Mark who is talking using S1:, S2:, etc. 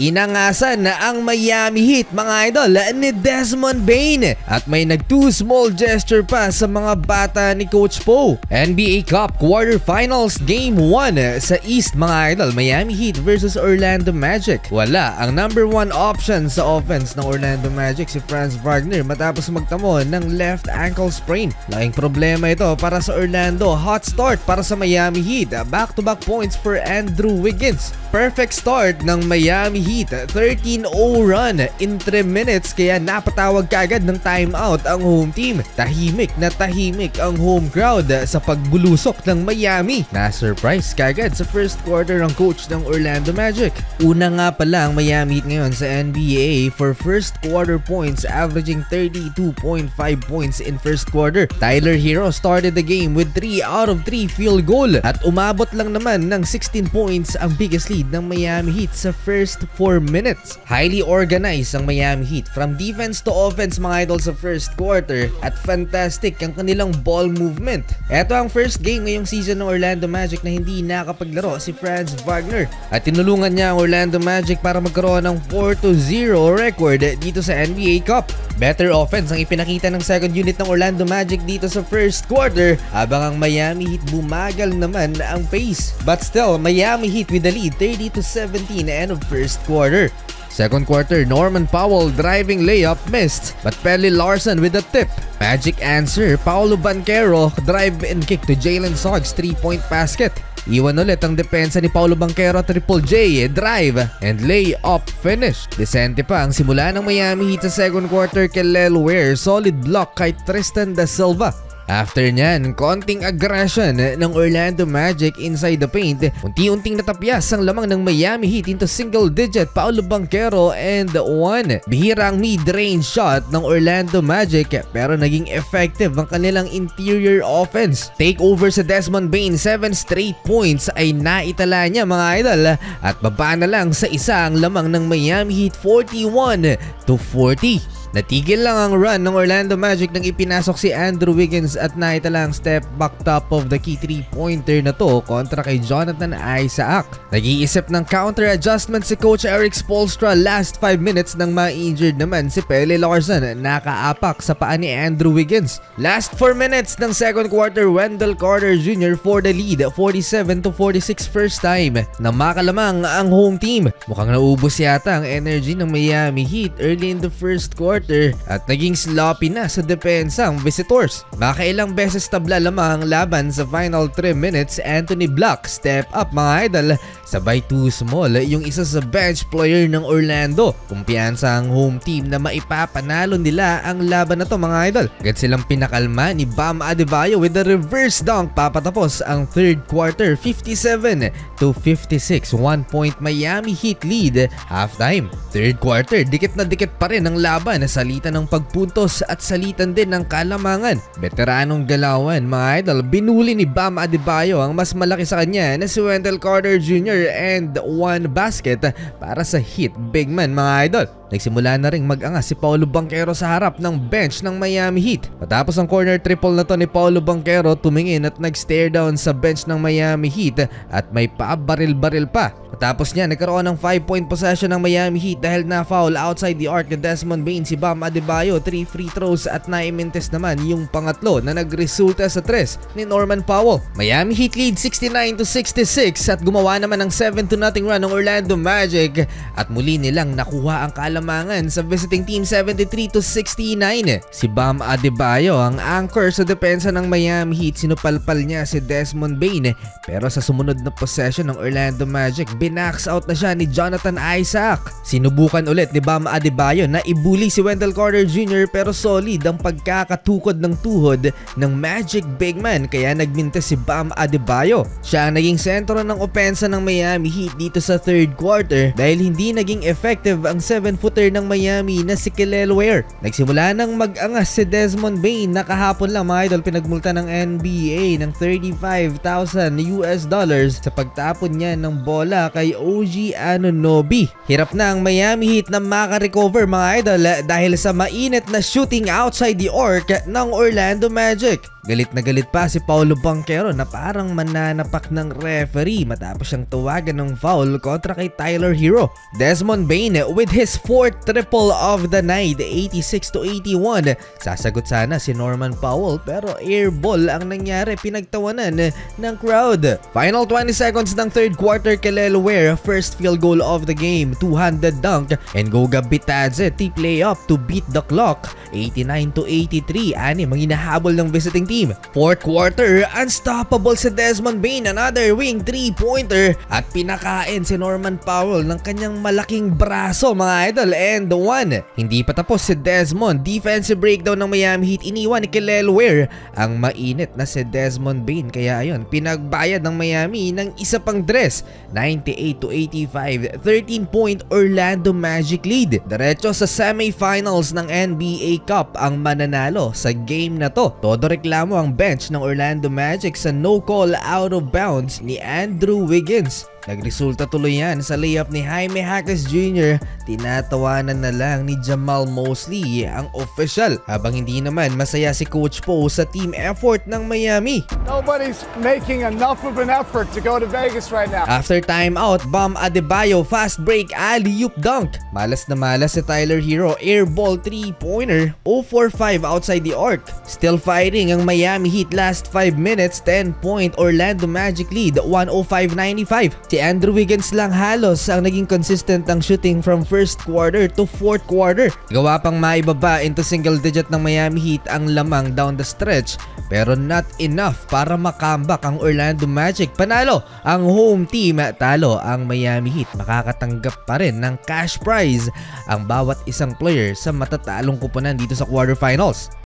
S1: Inangasan na ang Miami Heat mga idol ni Desmond Bane at may nag-too small gesture pa sa mga bata ni Coach Poe. NBA Cup Quarterfinals Game 1 sa East mga idol, Miami Heat versus Orlando Magic. Wala ang number 1 option sa offense ng Orlando Magic, si Franz Wagner, matapos magtamo ng left ankle sprain. Laking problema ito para sa Orlando. Hot start para sa Miami Heat. Back-to-back points for Andrew Wiggins. Perfect start ng Miami Heat. 13-0 run in 3 minutes kaya napatawag kaagad ng timeout ang home team. Tahimik na tahimik ang home crowd sa pagbulusok ng Miami. Na-surprise kaagad sa first quarter ang coach ng Orlando Magic. Una nga pala ang Miami Heat ngayon sa NBA for first quarter points, averaging 32.5 points in first quarter. Tyler Hero started the game with 3 out of 3 field goal at umabot lang naman ng 16 points ang biggest lead ng Miami Heat sa first 4 minutes. Highly organized ang Miami Heat from defense to offense mga idol sa first quarter at fantastic ang kanilang ball movement. Ito ang first game ngayong season ng Orlando Magic na hindi nakapaglaro si Franz Wagner at tinulungan niya ang Orlando Magic para magkaroon ng 4-0 record dito sa NBA Cup. Better offense ang ipinakita ng second unit ng Orlando Magic dito sa first quarter habang ang Miami Heat bumagal naman ang pace. But still, Miami Heat with the lead 30-17 end of first quarter. Second quarter, Norman Powell driving layup missed but Pelle Larsson with a tip. Magic answer, Paolo Banchero drive and kick to Jalen Suggs 3-point basket. Iwan ulit ang depensa ni Paolo Banchero, Triple J, drive and lay up finish. Decente pa ang simula ng Miami Heat sa second quarter kay Lel Ware, solid block kay Tristan da Silva. After nyan, konting aggression ng Orlando Magic inside the paint. Unti-unting natapyas ang lamang ng Miami Heat into single digit. Paolo Banchero and 1. Bihira ang mid-range shot ng Orlando Magic pero naging effective ang kanilang interior offense. Takeover sa Desmond Bane, 7 straight points ay naitala niya mga idol at baba na lang sa isa ang lamang ng Miami Heat, 41-40. Natigil lang ang run ng Orlando Magic nang ipinasok si Andrew Wiggins at naitala ang step back top of the key 3-pointer na to kontra kay Jonathan Isaac. Nag-iisip ng counter adjustment si Coach Eric Spoelstra last 5 minutes nang ma-injured naman si Pelle Larsson, nakaapak sa paa ni Andrew Wiggins. Last 4 minutes ng second quarter, Wendell Carter Jr. for the lead, 47-46 first time na makalamang ang home team. Mukhang naubos yata ang energy ng Miami Heat early in the first quarter at naging sloppy na sa depensa ang visitors. Makailang beses tabla lamang ang laban sa final 3 minutes. Anthony Black step up mga idol, sabay too small yung isa sa bench player ng Orlando. Kumpiyansa ang home team na maipapanalo nila ang laban na to mga idol. Agad silang pinakalma ni Bam Adebayo with a reverse dunk. Papatapos ang third quarter, 57-56, 1 point Miami Heat lead halftime. Third quarter, dikit na dikit pa rin ang laban, salitan ng pagpuntos at salitan din ng kalamangan. Veteranong galawan mga idol, binuli ni Bam Adebayo ang mas malaki sa kanya na si Wendell Carter Jr. and 1 basket para sa Heat big man mga idol. Nagsimula na ring mag-angas si Paolo Banchero sa harap ng bench ng Miami Heat. Matapos ang corner triple na to ni Paolo Banchero, tumingin at nag-stare down sa bench ng Miami Heat at may pa-baril-baril pa. Matapos niya, nagkaroon ng 5-point possession ng Miami Heat dahil na-foul outside the arc ni Desmond Bane si Bam Adebayo. 3 free throws at naimintes naman yung pangatlo na nagresulta sa 3 ni Norman Powell. Miami Heat lead 69-66 at gumawa naman ng 7-0 run ng Orlando Magic at muli nilang nakuha ang kalamangan sa visiting team, 73-69. Si Bam Adebayo ang anchor sa depensa ng Miami Heat. Sinupalpal niya si Desmond Bane pero sa sumunod na possession ng Orlando Magic, binax out na siya ni Jonathan Isaac. Sinubukan ulit ni Bam Adebayo na ibuli si Wendell Carter Jr. pero solid ang pagkakatukod ng tuhod ng Magic big man kaya nagmintes si Bam Adebayo. Siya ang naging sentro ng opensa ng Miami Heat dito sa third quarter dahil hindi naging effective ang 7-footer ng Miami na si Kelly Ware. Nagsimula nang mag-angas si Desmond Bane na kahapon lang mga idol pinagmulta ng NBA ng $35,000 sa pagtapon niya ng bola kay OG Anunoby. Hirap na ang Miami Heat na makarecover mga idol dahil sa mainit na shooting outside the arc ng Orlando Magic. Galit na galit pa si Paolo Banchero na parang mananapak ng referee matapos siyang tuwagan ng foul kontra kay Tyler Hero. Desmond Bain with his 4th triple of the night, 86-81. Sasagot sana si Norman Powell pero air ball ang nangyari, pinagtawanan ng crowd. Final 20 seconds ng 3rd quarter, Kel'el Ware, first field goal of the game, two-handed dunk, and Goga Bitadze tip layup to beat the clock, 89-83. Anim ang hinahabol ng visiting team. 4th quarter, unstoppable si Desmond Bain, another wing 3-pointer at pinakain si Norman Powell ng kanyang malaking braso mga idol, and one. Hindi pa tapos si Desmond, defensive breakdown ng Miami Heat, iniwan ni Kel'el Ware ang mainit na si Desmond Bain, kaya ayun, pinagbayad ng Miami ng isa pang dress, 98-85, 13-point Orlando Magic lead. Diretso sa semifinals ng NBA Cup ang mananalo sa game na to. Todo reklamo ang bench ng Orlando Magic sa no call out of bounds ni Andrew Wiggins. Nagresulta tuloy yan sa layup ni Jaime Jaquez Jr. Tinatawanan na lang ni Jamal Mosley ang official, habang hindi naman masaya si Coach Poe sa team effort ng Miami.
S2: Nobody's making enough of an effort to go to Vegas right now.
S1: After timeout, Bam Adebayo fast break alley-oop dunk. Malas na malas si Tyler Hero, air ball 3-pointer, 0-for-5 outside the arc. Still fighting ang Miami Heat last 5 minutes, 10-point Orlando Magic lead, 105-95. Si Andrew Wiggins lang halos ang naging consistent ang shooting from 1st quarter to 4th quarter. Gawa pang maibaba into single digit ng Miami Heat ang lamang down the stretch, pero not enough para makambak ang Orlando Magic. Panalo ang home team, talo ang Miami Heat. Makakatanggap pa rin ng cash prize ang bawat isang player sa matatalong kuponan dito sa quarterfinals.